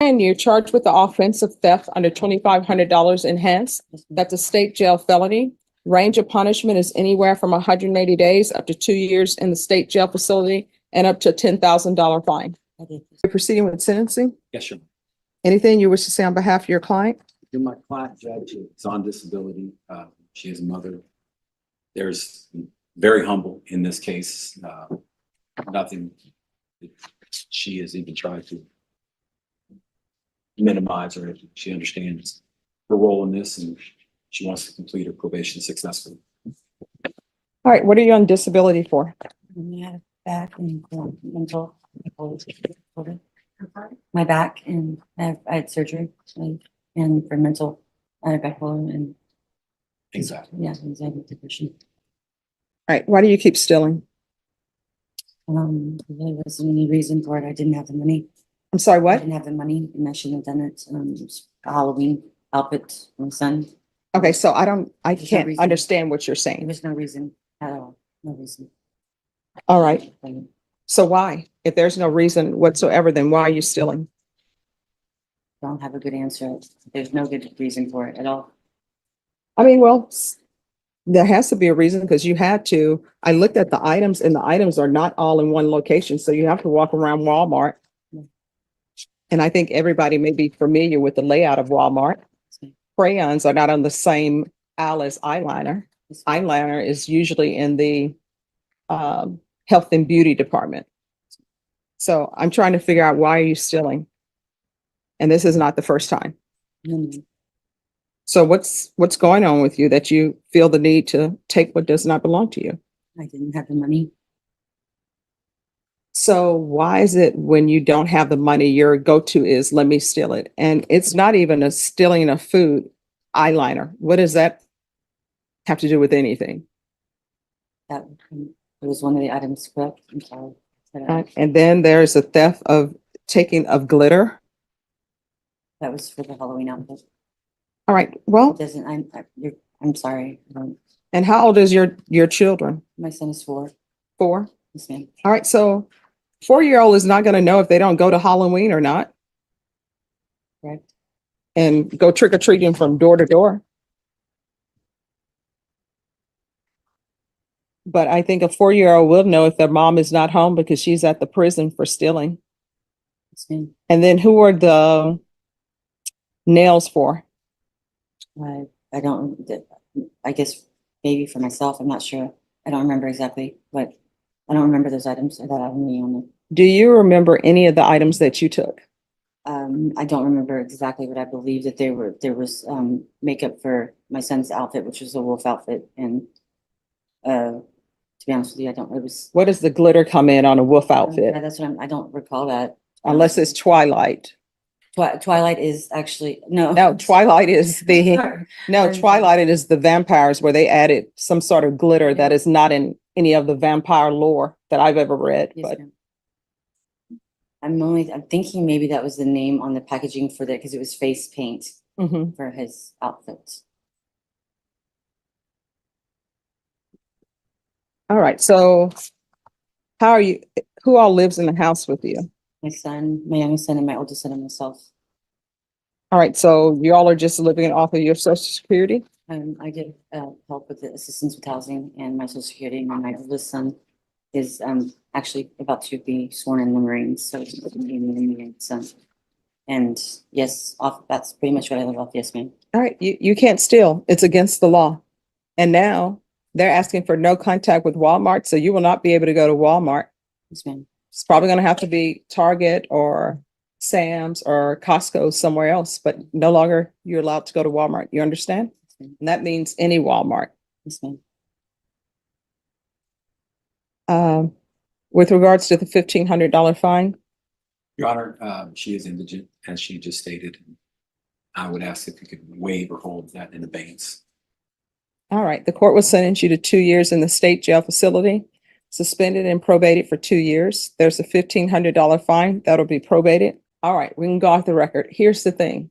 And you're charged with the offense of theft under $2,500 enhanced. That's a state jail felony. Range of punishment is anywhere from 180 days up to 2 years in the state jail facility and up to a $10,000 fine. You're proceeding with sentencing. Yes, sir. Anything you wish to say on behalf of your client? You're my client, Judge. Is on disability. She is a mother. There's very humble in this case. Nothing that she has even tried to minimize, or she understands her role in this, and she wants to complete her probation successfully. All right, what are you on disability for? My back and mental. My back, and I had surgery, and for mental, I had bipolar and Exactly. yeah, anxiety, depression. All right, why do you keep stealing? There wasn't any reason for it. I didn't have the money. I'm sorry, I what? didn't have the money, and I shouldn't have done it. It was a Halloween outfit for my son. Okay, so I There's no can't reason. understand what you're There saying. was no reason at all. No reason. All right, so why? If there's no reason whatsoever, then why are you stealing? Don't have a good answer. There's no good reason for it at all. I mean, well, there has to be a reason because you had to. I looked at the items and the items are not all in one location. So you have to walk around Walmart. And I think everybody may be familiar with the layout of Walmart. Crayons are not on the same aisle as eyeliner. Eyeliner is usually in the health and beauty department. So I'm trying to figure out, why are you stealing? And this is not the first time. Mm, So what's going on with you that you feel the need to take what does not belong to you? I didn't have the money. So why is it when you don't have the money, your go-to is let me steal it? And it's not even a stealing of food, eyeliner. What does that have to do with anything? That it was one of the items, correct? I'm sorry. And then there's a theft of taking of glitter. That was for the Halloween outfit. All right, well, Doesn't, I'm sorry. and how old is your children? My son is 4. 4? Yes, ma'am. All right, so 4-year-old is not going to know if they don't go to Halloween or not Correct. and go trick or treating from door to door. But I think a 4-year-old will know if their mom is not home because she's at the prison for stealing. Yes, ma'am. And then who are the nails for? I don't, I guess maybe for myself, I'm not sure. I don't remember exactly, but I don't remember those items that have me on them. Do you remember any of the items that you took? I don't remember exactly, but I believe that there was makeup for my son's outfit, which was a wolf outfit, and to be honest with you, I don't. It was. What does the glitter come in on a wolf outfit? Yeah, that's what I don't recall that. Unless it's Twilight. Twilight is actually no. No, Twilight is the Sorry. no, Twilight is the vampires where they added some sort of glitter that is not in any of the vampire lore that I've ever read. Yes, But ma'am. I'm thinking maybe that was the name on the packaging for that, because it was face paint Mhm. for his outfit. All right. So how are you? Who all lives in the house with you? My son, my youngest son, and my oldest son, and myself. All right. So you all are just living off of your Social Security? I get help with the assistance with housing and my social security, and my oldest son is actually about to be sworn in the Marines, so he's going to be in the Marines, son. And yes, that's pretty much what I live off. Yes, ma'am. All right. You can't steal. It's against the law. And now they're asking for no contact with Walmart. So you will not be able to go to Walmart. Yes, ma'am. It's probably going to have to be Target or Sam's or Costco somewhere else, but no longer you're allowed to go to Walmart. You understand? Yes, ma'am. And that means any Walmart. Yes, ma'am. With regards to the $1,500 fine, Your Honor, she is indigent, as she just stated. I would ask if you could waive or hold that in abeyance. all right, the court will sentence you to 2 years in the state jail facility, suspended and probated for 2 years. There's a $1,500 fine that'll be probated. All right, we can go off the record. Here's the thing.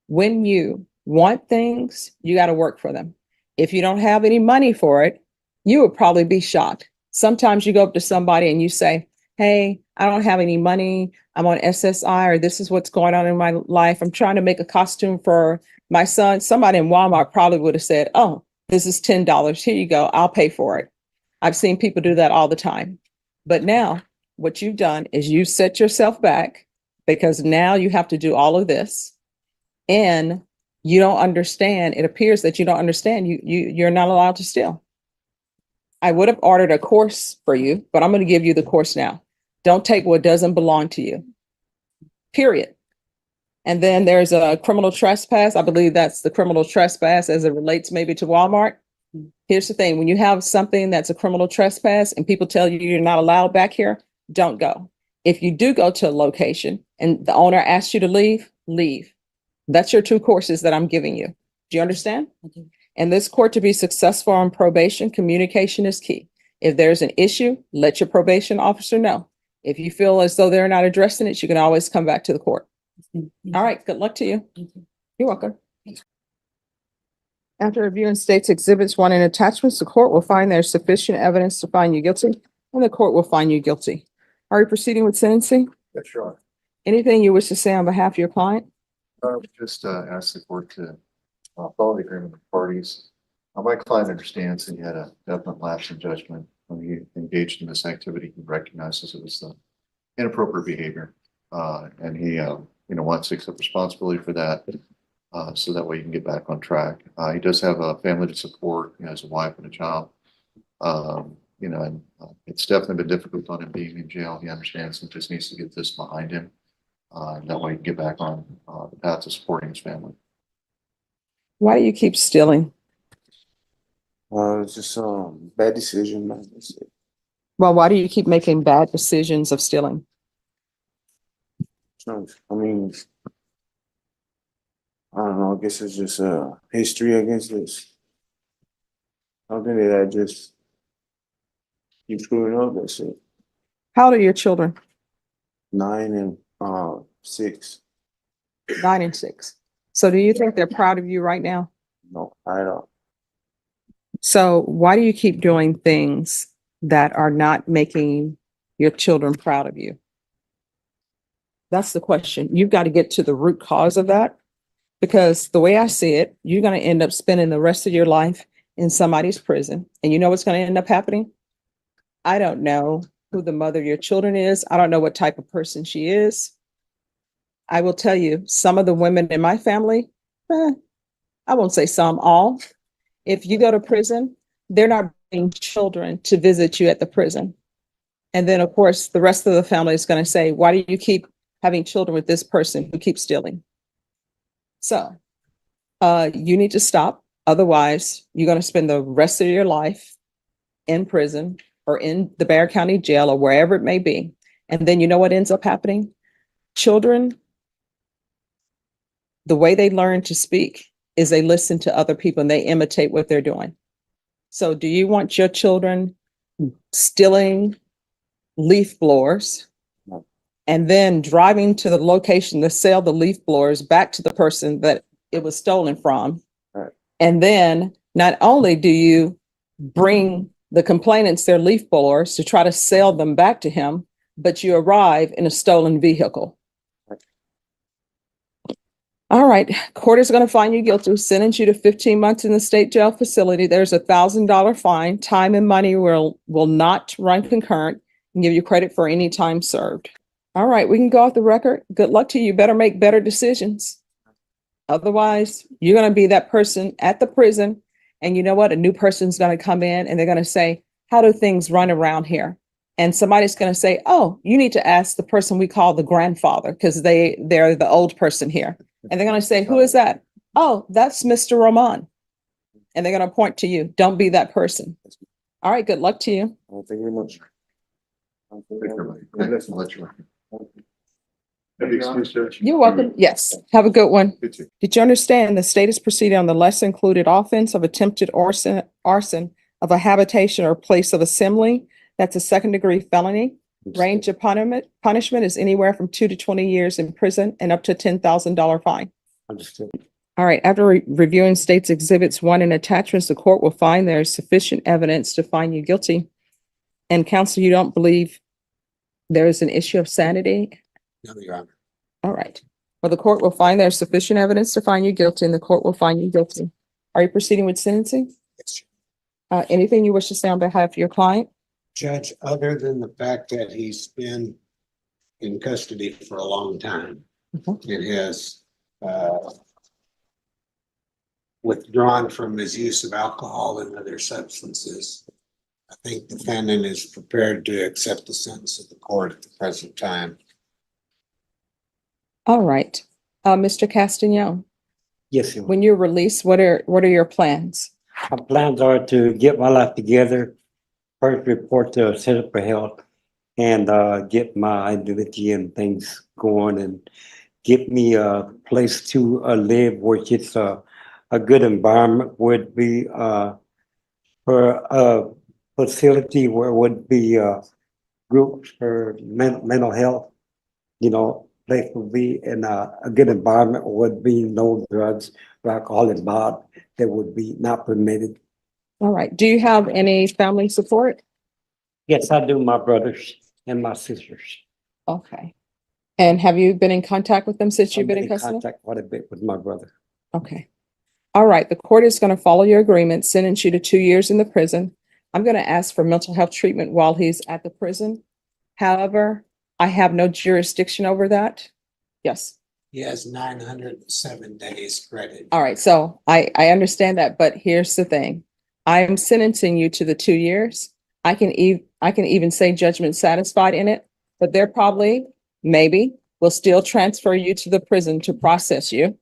When you want things, you got to work for them. If you don't have any money for it, you would probably be shocked. Sometimes you go up to somebody and you say, hey, I don't have any money. I'm on SSI, or this is what's going on in my life. I'm trying to make a costume for my son. Somebody in Walmart probably would have said, oh, this is $10. Here you go. I'll pay for it. I've seen people do that all the time. But now what you've done is you set yourself back because now you have to do all of this and you don't understand. It appears that you don't understand. You're not allowed to steal. I would have ordered a course for you, but I'm going to give you the course now. Don't take what doesn't belong to you. Period. And then there's a criminal trespass. I believe that's the criminal trespass as it relates maybe to Walmart. Here's the thing. When you have something that's a criminal trespass and people tell you you're not allowed back here, don't go. If you do go to a location and the owner asks you to leave, leave. That's your two courses that I'm giving you. Do you understand? Okay. In this court, to be successful on probation, communication is key. If there's an issue, let your probation officer know. If you feel as though they're not addressing it, you can always come back to the court. All right, good luck to you. Thank you. You're welcome. After reviewing state's exhibits 1 and attachments, the court will find there's sufficient evidence to find you guilty, and the court will find you guilty. Are you proceeding with sentencing? Yeah, sure. Anything you wish to say on behalf of your client? Just ask the court to follow the agreement of the parties. My client understands that he had a definite lapse in judgment when he engaged in this activity. He recognizes it was inappropriate behavior. And he, wants to accept responsibility for that. So that way he can get back on track. He does have a family to support. He has a wife and a child. And it's definitely been difficult on him being in jail. He understands he just needs to get this behind him. That way he can get back on the path to supporting his family. Why do you keep stealing? It's just bad decision, man. Well, why do you keep making bad decisions of stealing? I mean, I don't know. I guess it's just history against this. Something that I just keep screwing up. That's it. How old are your children? 9 and 6. 9 and 6. So do you think they're proud of you right now? No, I don't. So why do you keep doing things that are not making your children proud of you? That's the question. You've got to get to the root cause of that, because the way I see it, you're going to end up spending the rest of your life in somebody's prison. And you know what's going to end up happening? I don't know who the mother of your children is. I don't know what type of person she is. I will tell you, some of the women in my family, I won't say some, all. If you go to prison, they're not bringing children to visit you at the prison. And then, of course, the rest of the family is going to say, why do you keep having children with this person who keeps stealing? So you need to stop. Otherwise, you're going to spend the rest of your life in prison or in the Bexar County Jail or wherever it may be. And then you know what ends up happening? Children, the way they learn to speak is they listen to other people and they imitate what they're doing. So do you want your children stealing leaf blowers and then driving to the location to sell the leaf blowers back to the person that it was stolen from? Right. And then not only do you bring the complainants their leaf blowers to try to sell them back to him, but you arrive in a stolen vehicle. All right, court is going to find you guilty, sentence you to 15 months in the state jail facility. There's $1,000 fine. Time and money will not run concurrent and give you credit for any time served. All right, we can go off the record. Good luck to you. You better make better decisions. Otherwise, you're going to be that person at the prison. And you know what? A new person's going to come in and they're going to say, how do things run around here? And somebody's going to say, oh, you need to ask the person we call the grandfather because they're the old person here. And they're going to say, who is that? Oh, that's Mr. Roman. And they're going to point to you. Don't be that person. All right. Good luck to you. Thank you very much. Thank you, everybody. Let you. Have you excused, Judge? You're welcome. Yes. Have a good one. Good too. Did you understand the state is proceeding on the lesser included offense of attempted arson of a habitation or place of assembly? That's a second-degree felony. Range of punishment is anywhere from 2 to 20 years in prison and up to $10,000 fine. Understood. All right. After reviewing state's exhibits 1 and attachments, the court will find there is sufficient evidence to find you guilty. And counsel, you don't believe there is an issue of sanity? No, Your Honor. All right. Well, the court will find there's sufficient evidence to find you guilty and the court will find you guilty. Are you proceeding with sentencing? Yes, Anything you wish to say on behalf of your client? Judge, other than the fact that he's been in custody for a long time and has withdrawn from his use of alcohol and other substances, I think the defendant is prepared to accept the sentence of the court at the present time. All right. Mr. Castagnon, Yes, Your Honor. when you're released, what are your plans? My plans are to get my life together, first report to Center for Health, and get my identity and things going, and get me a place to live, which is a good environment, would be for a facility where would be groups for mental health, you know, place would be in a good environment, would be no drugs, alcohol involved, that would be not permitted. All right. Do you have any family support? Yes, I do, my brothers and my sisters. Okay. And have you been in contact with them since you've I've been in custody? contact quite a bit with my brother. Okay. All right. The court is going to follow your agreement, sentence you to 2 years in the prison. I'm going to ask for mental health treatment while he's at the prison. However, I have no jurisdiction over that. Yes. He has 907 days credit. All right. So I understand that, but here's the thing. I am sentencing you to the 2 years. I can even say judgment satisfied in it, but they're probably, maybe, will still transfer you to the prison to process you.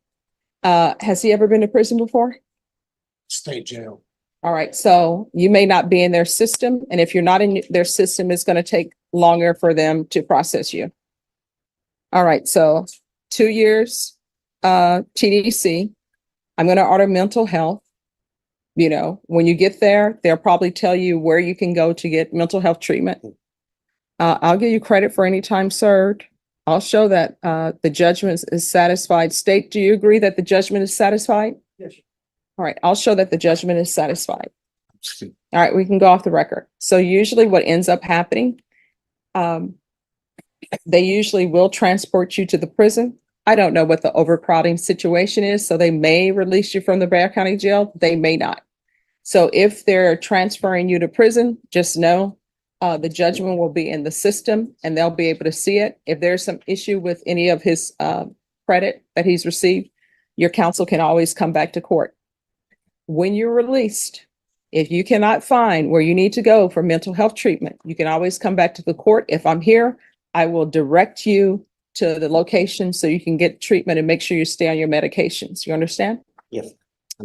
Has he ever been to prison before? State jail. All right, so you may not be in their system, and if you're not in their system, it's going to take longer for them to process you. All right, so 2 years, TDC. I'm going to order mental health. You know, when you get there, they'll probably tell you where you can go to get mental health treatment. I'll give you credit for any time served. I'll show that the judgment is satisfied. State, do you agree that the judgment is satisfied? Yes. All right, I'll show that the judgment is satisfied. All right, we can go off the record. So usually what ends up happening, they usually will transport you to the prison. I don't know what the overcrowding situation is, so they may release you from the Bexar County Jail. They may not. So if they're transferring you to prison, just know the judgment will be in the system and they'll be able to see it. If there's some issue with any of his credit that he's received, your counsel can always come back to court. When you're released, if you cannot find where you need to go for mental health treatment, you can always come back to the court. If I'm here, I will direct you to the location so you can get treatment and make sure you stay on your medications. You understand? Yes.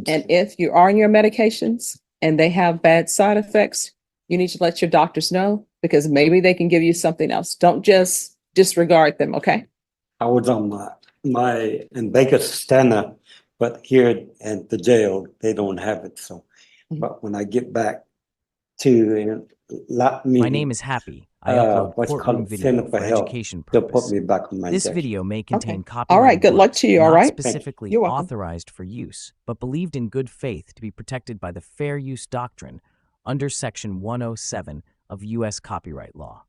And if you are on your medications and they have bad side effects, you need to let your doctors know because maybe they can give you something else. Don't just disregard them, okay? I was on my in Vegas stand-up, but here at the jail, they don't have it, so. But when I get back to My name is Happy. I upload what's courtroom called video Center for for Health, education they'll put purpose. me back on my This injection. video may contain All copyrighted right, good luck words to you, all not right? specifically You're welcome. authorized for use, but believed in good faith to be protected by the fair use doctrine under Section 107 of U.S. copyright law.